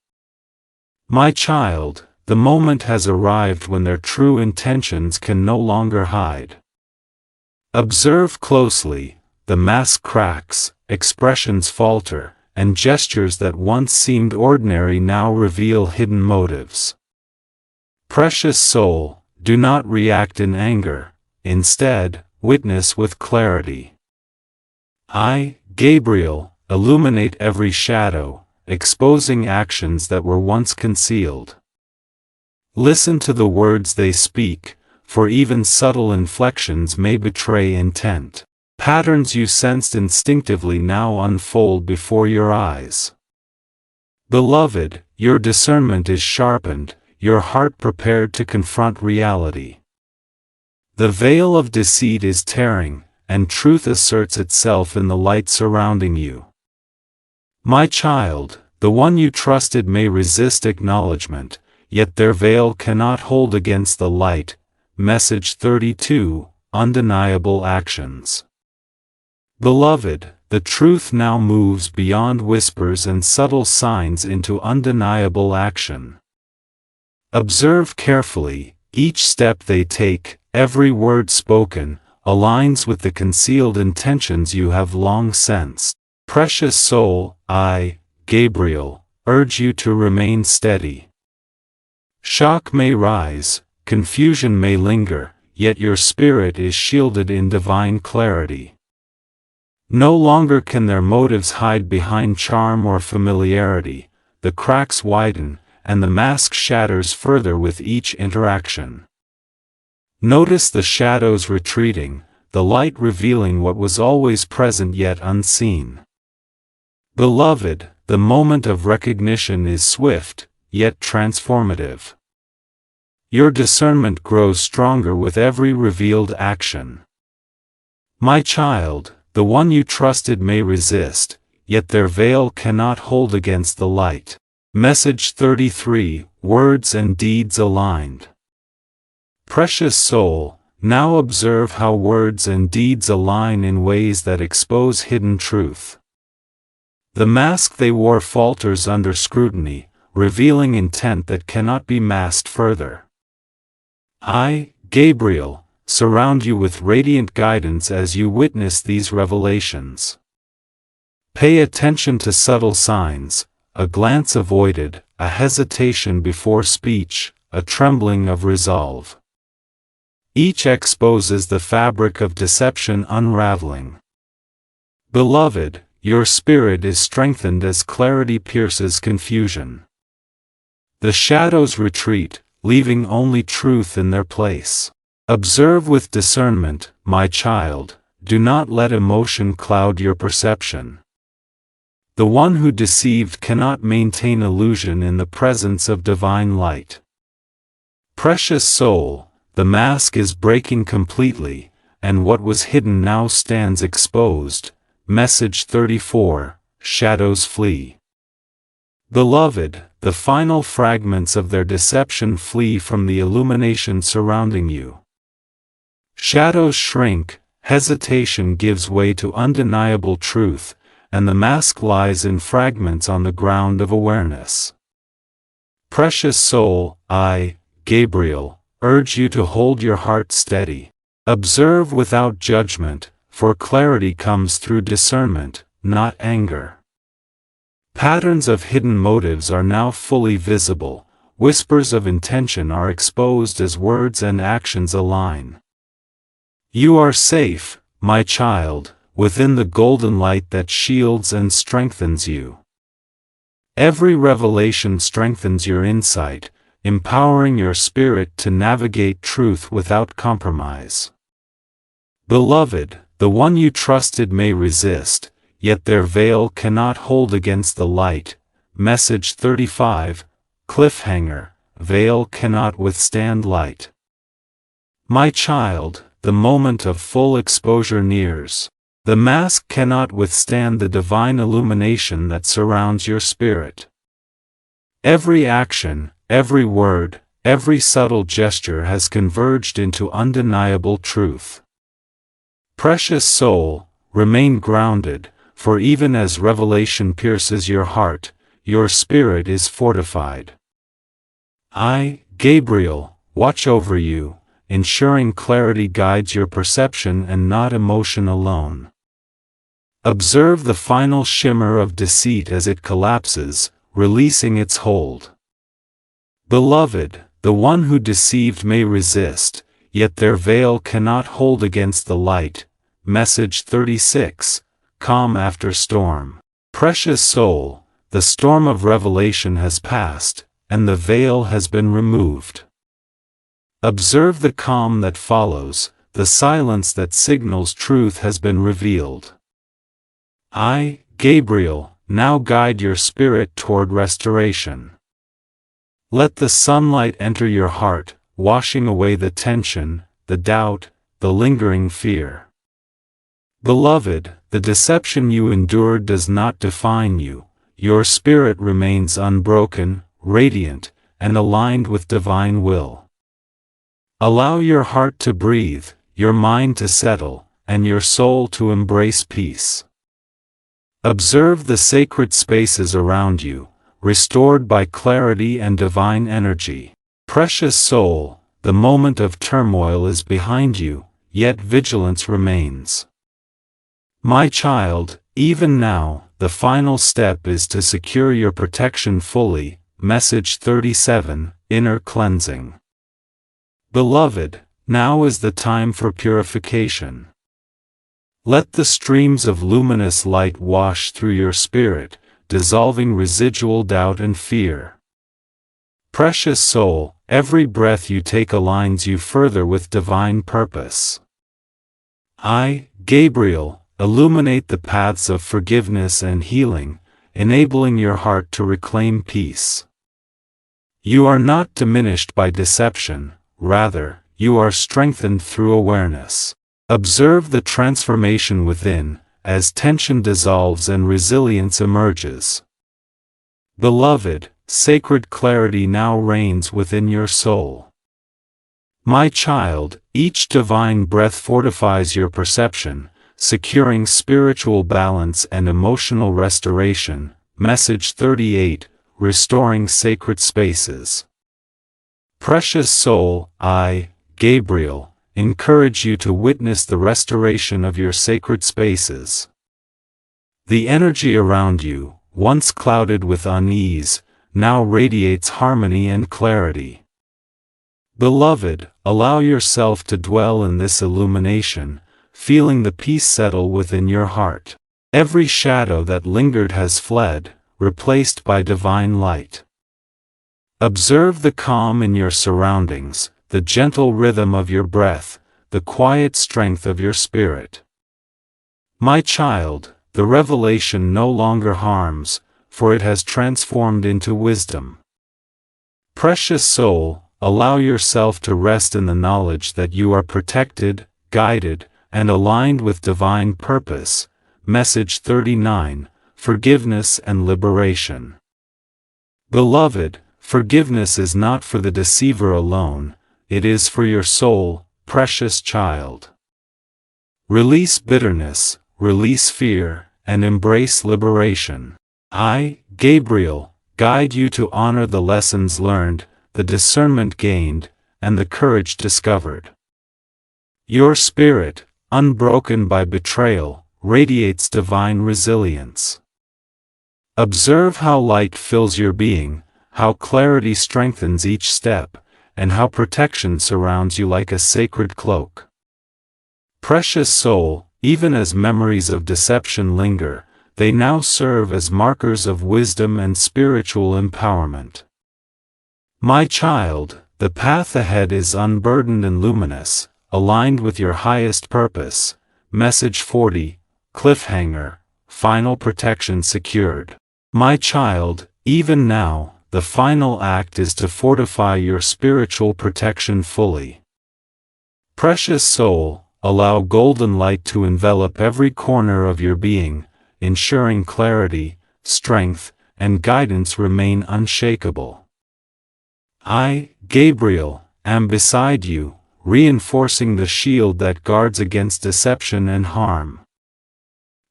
My child, the moment has arrived when their true intentions can no longer hide. Observe closely, the mask cracks, expressions falter, and gestures that once seemed ordinary now reveal hidden motives. Precious soul, do not react in anger, instead, witness with clarity. I, Gabriel, illuminate every shadow, exposing actions that were once concealed. Listen to the words they speak, for even subtle inflections may betray intent. Patterns you sensed instinctively now unfold before your eyes. Beloved, your discernment is sharpened, your heart prepared to confront reality. The veil of deceit is tearing, and truth asserts itself in the light surrounding you. My child, the one you trusted may resist acknowledgement, yet their veil cannot hold against the light. Message 32, Undeniable Actions. Beloved, the truth now moves beyond whispers and subtle signs into undeniable action. Observe carefully, each step they take, every word spoken, aligns with the concealed intentions you have long sensed. Precious soul, I, Gabriel, urge you to remain steady. Shock may rise, confusion may linger, yet your spirit is shielded in divine clarity. No longer can their motives hide behind charm or familiarity, the cracks widen, and the mask shatters further with each interaction. Notice the shadows retreating, the light revealing what was always present yet unseen. Beloved, the moment of recognition is swift, yet transformative. Your discernment grows stronger with every revealed action. My child, the one you trusted may resist, yet their veil cannot hold against the light. Message 33, Words and Deeds Aligned. Precious soul, now observe how words and deeds align in ways that expose hidden truth. The mask they wore falters under scrutiny, revealing intent that cannot be masked further. I, Gabriel, surround you with radiant guidance as you witness these revelations. Pay attention to subtle signs, a glance avoided, a hesitation before speech, a trembling of resolve. Each exposes the fabric of deception unraveling. Beloved, your spirit is strengthened as clarity pierces confusion. The shadows retreat, leaving only truth in their place. Observe with discernment, my child, do not let emotion cloud your perception. The one who deceived cannot maintain illusion in the presence of divine light. Precious soul, the mask is breaking completely, and what was hidden now stands exposed. Message 34, Shadows flee. Beloved, the final fragments of their deception flee from the illumination surrounding you. Shadows shrink, hesitation gives way to undeniable truth, and the mask lies in fragments on the ground of awareness. Precious soul, I, Gabriel, urge you to hold your heart steady. Observe without judgment, for clarity comes through discernment, not anger. Patterns of hidden motives are now fully visible, whispers of intention are exposed as words and actions align. You are safe, my child, within the golden light that shields and strengthens you. Every revelation strengthens your insight, empowering your spirit to navigate truth without compromise. Beloved, the one you trusted may resist, yet their veil cannot hold against the light. Message 35, Cliffhanger, veil cannot withstand light. My child, the moment of full exposure nears. The mask cannot withstand the divine illumination that surrounds your spirit. Every action, every word, every subtle gesture has converged into undeniable truth. Precious soul, remain grounded, for even as revelation pierces your heart, your spirit is fortified. I, Gabriel, watch over you, ensuring clarity guides your perception and not emotion alone. Observe the final shimmer of deceit as it collapses, releasing its hold. Beloved, the one who deceived may resist, yet their veil cannot hold against the light. Message 36, Calm after storm. Precious soul, the storm of revelation has passed, and the veil has been removed. Observe the calm that follows, the silence that signals truth has been revealed. I, Gabriel, now guide your spirit toward restoration. Let the sunlight enter your heart, washing away the tension, the doubt, the lingering fear. Beloved, the deception you endured does not define you. Your spirit remains unbroken, radiant, and aligned with divine will. Allow your heart to breathe, your mind to settle, and your soul to embrace peace. Observe the sacred spaces around you, restored by clarity and divine energy. Precious soul, the moment of turmoil is behind you, yet vigilance remains. My child, even now, the final step is to secure your protection fully. Message 37, Inner Cleansing. Beloved, now is the time for purification. Let the streams of luminous light wash through your spirit, dissolving residual doubt and fear. Precious soul, every breath you take aligns you further with divine purpose. I, Gabriel, illuminate the paths of forgiveness and healing, enabling your heart to reclaim peace. You are not diminished by deception, rather, you are strengthened through awareness. Observe the transformation within, as tension dissolves and resilience emerges. Beloved, sacred clarity now reigns within your soul. My child, each divine breath fortifies your perception, securing spiritual balance and emotional restoration. Message 38, Restoring Sacred Spaces. Precious soul, I, Gabriel, encourage you to witness the restoration of your sacred spaces. The energy around you, once clouded with unease, now radiates harmony and clarity. Beloved, allow yourself to dwell in this illumination, feeling the peace settle within your heart. Every shadow that lingered has fled, replaced by divine light. Observe the calm in your surroundings, the gentle rhythm of your breath, the quiet strength of your spirit. My child, the revelation no longer harms, for it has transformed into wisdom. Precious soul, allow yourself to rest in the knowledge that you are protected, guided, and aligned with divine purpose. Message 39, Forgiveness and Liberation. Beloved, forgiveness is not for the deceiver alone, it is for your soul, precious child. Release bitterness, release fear, and embrace liberation. I, Gabriel, guide you to honor the lessons learned, the discernment gained, and the courage discovered. Your spirit, unbroken by betrayal, radiates divine resilience. Observe how light fills your being, how clarity strengthens each step, and how protection surrounds you like a sacred cloak. Precious soul, even as memories of deception linger, they now serve as markers of wisdom and spiritual empowerment. My child, the path ahead is unburdened and luminous, aligned with your highest purpose. Message 40, Cliffhanger, Final Protection Secured. My child, even now, the final act is to fortify your spiritual protection fully. Precious soul, allow golden light to envelop every corner of your being, ensuring clarity, strength, and guidance remain unshakable. I, Gabriel, am beside you, reinforcing the shield that guards against deception and harm.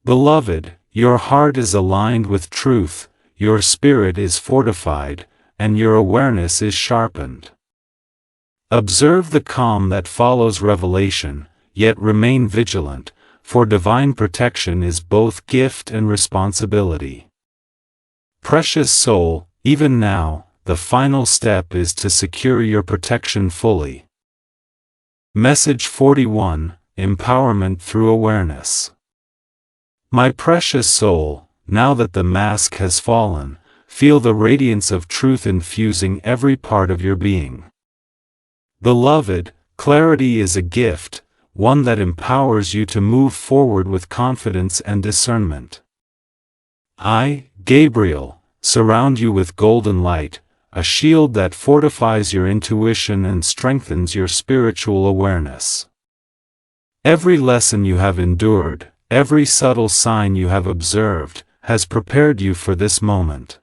Beloved, your heart is aligned with truth, your spirit is fortified, and your awareness is sharpened. Observe the calm that follows revelation, yet remain vigilant, for divine protection is both gift and responsibility. Precious soul, even now, the final step is to secure your protection fully. Message 41, Empowerment through Awareness. My precious soul, now that the mask has fallen, feel the radiance of truth infusing every part of your being. Beloved, clarity is a gift, one that empowers you to move forward with confidence and discernment. I, Gabriel, surround you with golden light, a shield that fortifies your intuition and strengthens your spiritual awareness. Every lesson you have endured, every subtle sign you have observed, has prepared you for this moment.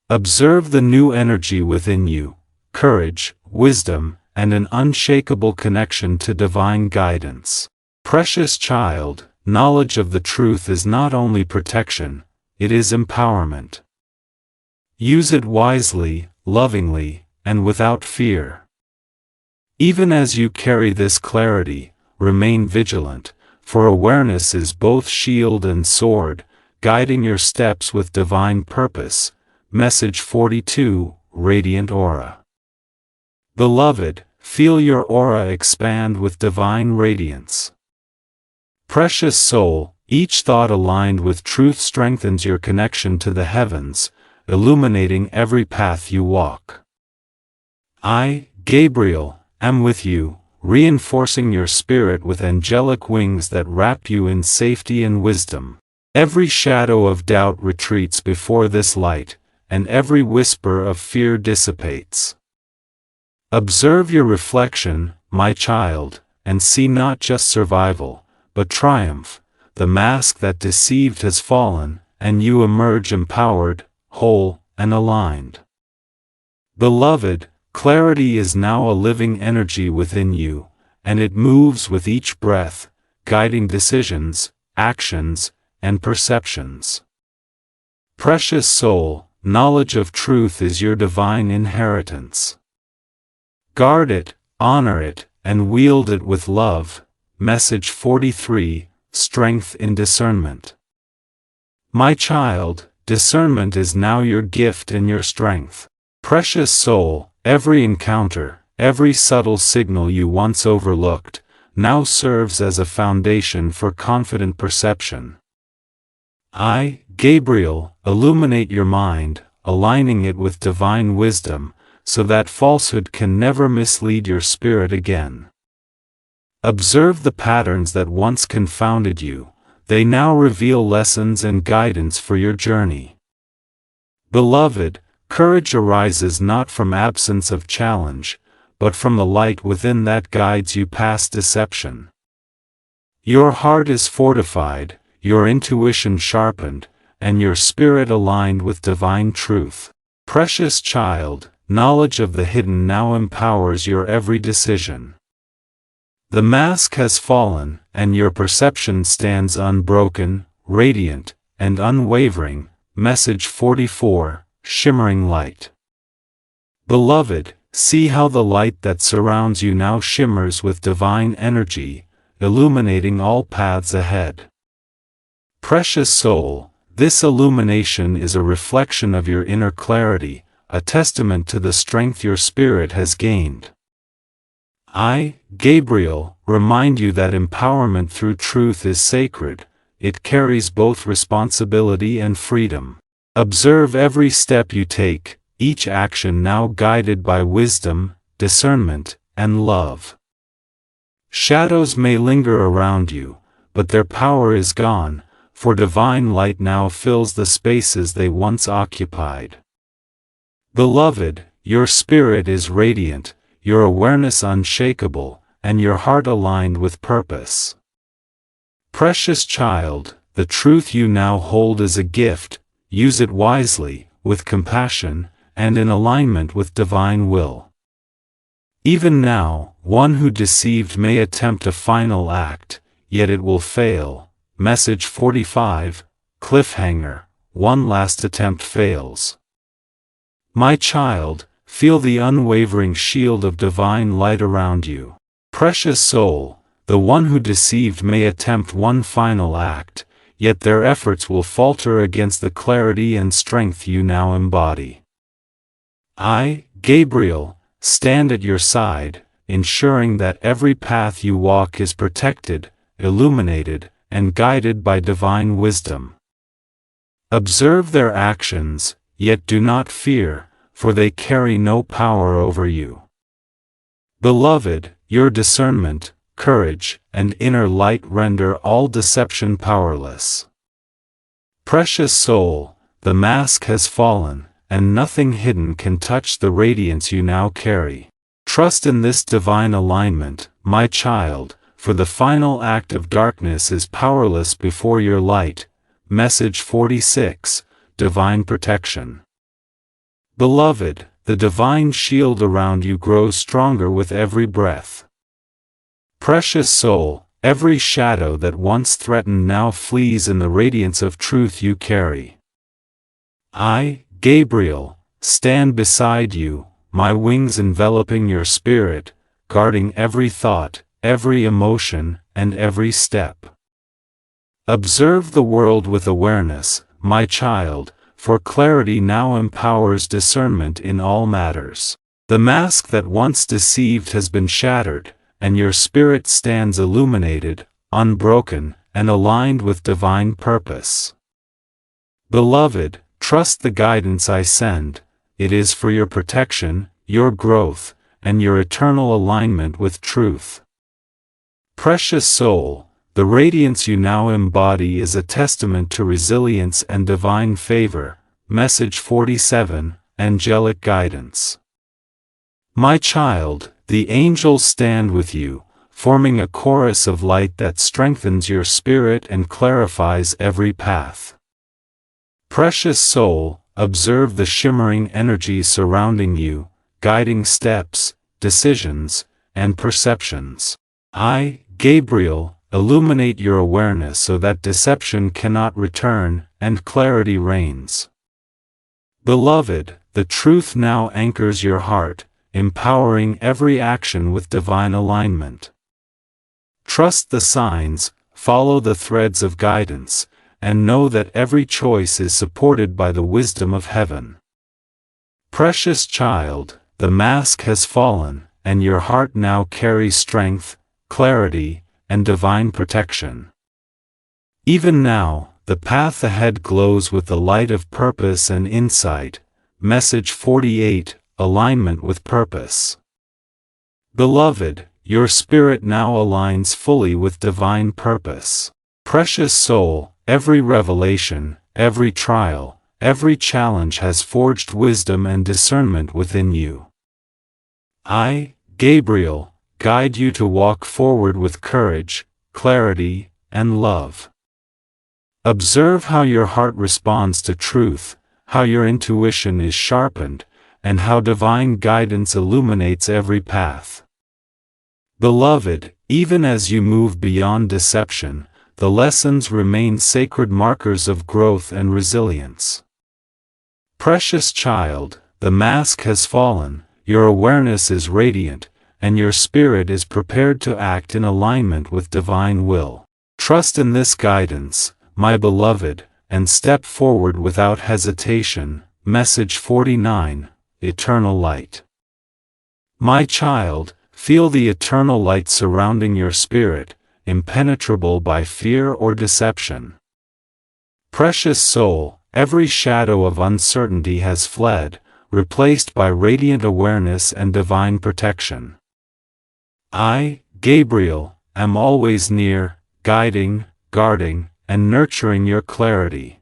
Observe the new energy within you, courage, wisdom, and an unshakable connection to divine guidance. Precious child, knowledge of the truth is not only protection, it is empowerment. Use it wisely, lovingly, and without fear. Even as you carry this clarity, remain vigilant, for awareness is both shield and sword, guiding your steps with divine purpose. Message 42, Radiant Aura. Beloved, feel your aura expand with divine radiance. Precious soul, each thought aligned with truth strengthens your connection to the heavens, illuminating every path you walk. I, Gabriel, am with you, reinforcing your spirit with angelic wings that wrap you in safety and wisdom. Every shadow of doubt retreats before this light, and every whisper of fear dissipates. Observe your reflection, my child, and see not just survival, but triumph. The mask that deceived has fallen, and you emerge empowered, whole, and aligned. Beloved, clarity is now a living energy within you, and it moves with each breath, guiding decisions, actions, and perceptions. Precious soul, knowledge of truth is your divine inheritance. Guard it, honor it, and wield it with love. Message 43, Strength in Discernment. My child, discernment is now your gift and your strength. Precious soul, every encounter, every subtle signal you once overlooked, now serves as a foundation for confident perception. I, Gabriel, illuminate your mind, aligning it with divine wisdom, so that falsehood can never mislead your spirit again. Observe the patterns that once confounded you, they now reveal lessons and guidance for your journey. Beloved, courage arises not from absence of challenge, but from the light within that guides you past deception. Your heart is fortified, your intuition sharpened, and your spirit aligned with divine truth. Precious child, knowledge of the hidden now empowers your every decision. The mask has fallen, and your perception stands unbroken, radiant, and unwavering. Message 44, Shimmering Light. Beloved, see how the light that surrounds you now shimmers with divine energy, illuminating all paths ahead. Precious soul, this illumination is a reflection of your inner clarity, a testament to the strength your spirit has gained. I, Gabriel, remind you that empowerment through truth is sacred. It carries both responsibility and freedom. Observe every step you take, each action now guided by wisdom, discernment, and love. Shadows may linger around you, but their power is gone, for divine light now fills the spaces they once occupied. Beloved, your spirit is radiant, your awareness unshakable, and your heart aligned with purpose. Precious child, the truth you now hold is a gift. Use it wisely, with compassion, and in alignment with divine will. Even now, one who deceived may attempt a final act, yet it will fail. Message 45, Cliffhanger, one last attempt fails. My child, feel the unwavering shield of divine light around you. Precious soul, the one who deceived may attempt one final act, yet their efforts will falter against the clarity and strength you now embody. I, Gabriel, stand at your side, ensuring that every path you walk is protected, illuminated, and guided by divine wisdom. Observe their actions, yet do not fear, for they carry no power over you. Beloved, your discernment, courage, and inner light render all deception powerless. Precious soul, the mask has fallen, and nothing hidden can touch the radiance you now carry. Trust in this divine alignment, my child, for the final act of darkness is powerless before your light. Message 46, Divine Protection. Beloved, the divine shield around you grows stronger with every breath. Precious soul, every shadow that once threatened now flees in the radiance of truth you carry. I, Gabriel, stand beside you, my wings enveloping your spirit, guarding every thought, every emotion, and every step. Observe the world with awareness, my child, for clarity now empowers discernment in all matters. The mask that once deceived has been shattered, and your spirit stands illuminated, unbroken, and aligned with divine purpose. Beloved, trust the guidance I send. It is for your protection, your growth, and your eternal alignment with truth. Precious soul, the radiance you now embody is a testament to resilience and divine favor. Message 47, Angelic Guidance. My child, the angels stand with you, forming a chorus of light that strengthens your spirit and clarifies every path. Precious soul, observe the shimmering energy surrounding you, guiding steps, decisions, and perceptions. I, Gabriel, illuminate your awareness so that deception cannot return, and clarity reigns. Beloved, the truth now anchors your heart, empowering every action with divine alignment. Trust the signs, follow the threads of guidance, and know that every choice is supported by the wisdom of heaven. Precious child, the mask has fallen, and your heart now carries strength, clarity, and divine protection. Even now, the path ahead glows with the light of purpose and insight. Message 48, alignment with purpose. Beloved, your spirit now aligns fully with divine purpose. Precious soul, every revelation, every trial, every challenge has forged wisdom and discernment within you. I, Gabriel, guide you to walk forward with courage, clarity, and love. Observe how your heart responds to truth, how your intuition is sharpened, and how divine guidance illuminates every path. Beloved, even as you move beyond deception, the lessons remain sacred markers of growth and resilience. Precious child, the mask has fallen, your awareness is radiant, and your spirit is prepared to act in alignment with divine will. Trust in this guidance, my beloved, and step forward without hesitation. Message 49, Eternal Light. My child, feel the eternal light surrounding your spirit, impenetrable by fear or deception. Precious soul, every shadow of uncertainty has fled, replaced by radiant awareness and divine protection. I, Gabriel, am always near, guiding, guarding, and nurturing your clarity.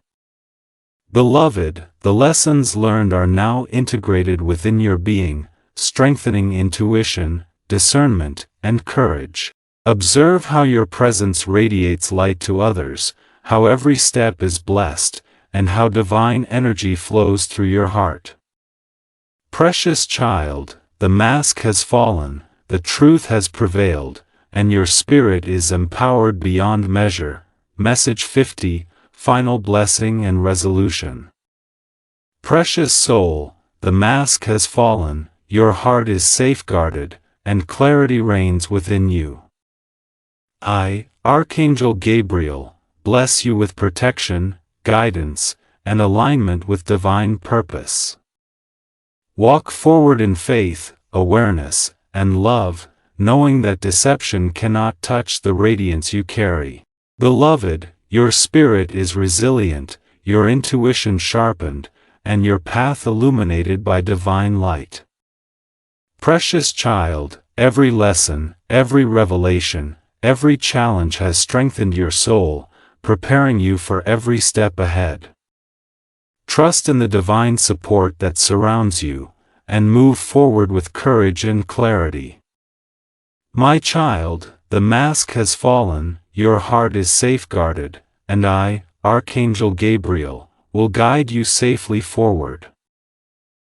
Beloved, the lessons learned are now integrated within your being, strengthening intuition, discernment, and courage. Observe how your presence radiates light to others, how every step is blessed, and how divine energy flows through your heart. Precious child, the mask has fallen, the truth has prevailed, and your spirit is empowered beyond measure. Message 50, Final Blessing and Resolution. Precious soul, the mask has fallen, your heart is safeguarded, and clarity reigns within you. I, Archangel Gabriel, bless you with protection, guidance, and alignment with divine purpose. Walk forward in faith, awareness, and love, knowing that deception cannot touch the radiance you carry. Beloved, your spirit is resilient, your intuition sharpened, and your path illuminated by divine light. Precious child, every lesson, every revelation, every challenge has strengthened your soul, preparing you for every step ahead. Trust in the divine support that surrounds you, and move forward with courage and clarity. My child, the mask has fallen, your heart is safeguarded, and I, Archangel Gabriel, will guide you safely forward.